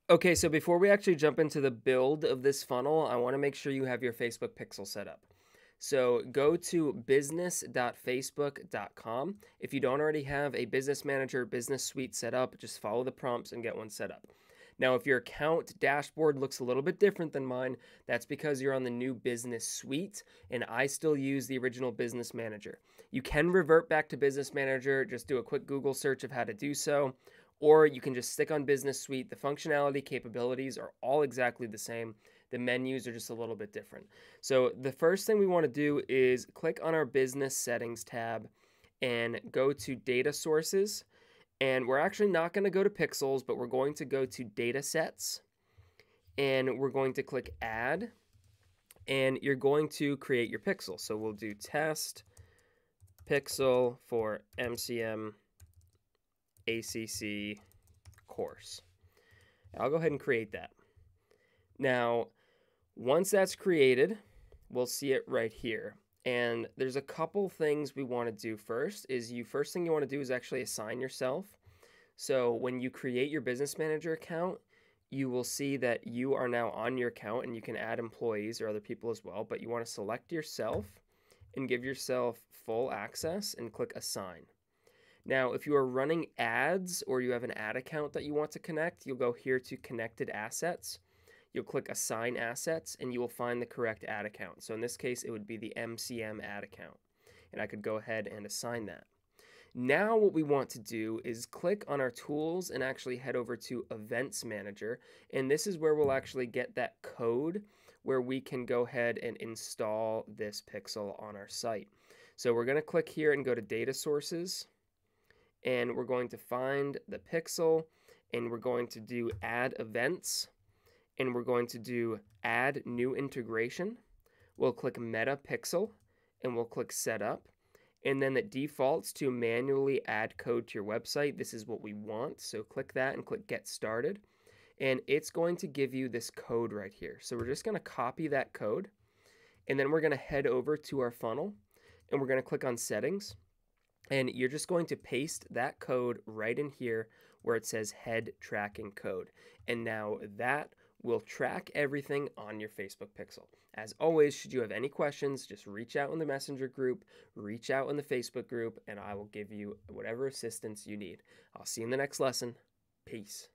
Okay, so before we actually jump into the build of this funnel, I want to make sure you have your Facebook pixel set up. So go to business.facebook.com. If you don't already have a business manager, business suite set up, just follow the prompts and get one set up. Now, if your account dashboard looks a little bit different than mine, that's because you're on the new business suite and I still use the original business manager. You can revert back to business manager, just do a quick Google search of how to do so, or you can just stick on business suite. The functionality capabilities are all exactly the same. The menus are just a little bit different. So the first thing we want to do is click on our business settings tab and go to data sources. And we're actually not going to go to pixels, but we're going to go to data sets and we're going to click add and you're going to create your pixel. So we'll do test pixel for MCM ACC course. I'll go ahead and create that. Now, once that's created, we'll see it right here. And there's a couple things we want to do first. First thing you want to do is actually assign yourself. So when you create your business manager account, you will see that you are now on your account and you can add employees or other people as well, but you want to select yourself and give yourself full access and click assign. Now, if you are running ads or you have an ad account that you want to connect, you'll go here to connected assets. You'll click assign assets and you will find the correct ad account. So in this case, it would be the MCM ad account. And I could go ahead and assign that. Now what we want to do is click on our tools and actually head over to Events Manager. And this is where we'll actually get that code where we can go ahead and install this pixel on our site. So we're going to click here and go to Data Sources. And we're going to find the pixel and we're going to do Add Events. And we're going to do Add New Integration. We'll click Meta Pixel and we'll click Setup. And then it defaults to manually add code to your website. This is what we want. So click that and click Get Started. And it's going to give you this code right here. So we're just going to copy that code. And then we're going to head over to our funnel. And we're going to click on Settings. And you're just going to paste that code right in here where it says Head Tracking Code. And now that will track everything on your Facebook pixel. As always, should you have any questions, just reach out in the Messenger group, reach out in the Facebook group, and I will give you whatever assistance you need. I'll see you in the next lesson. Peace.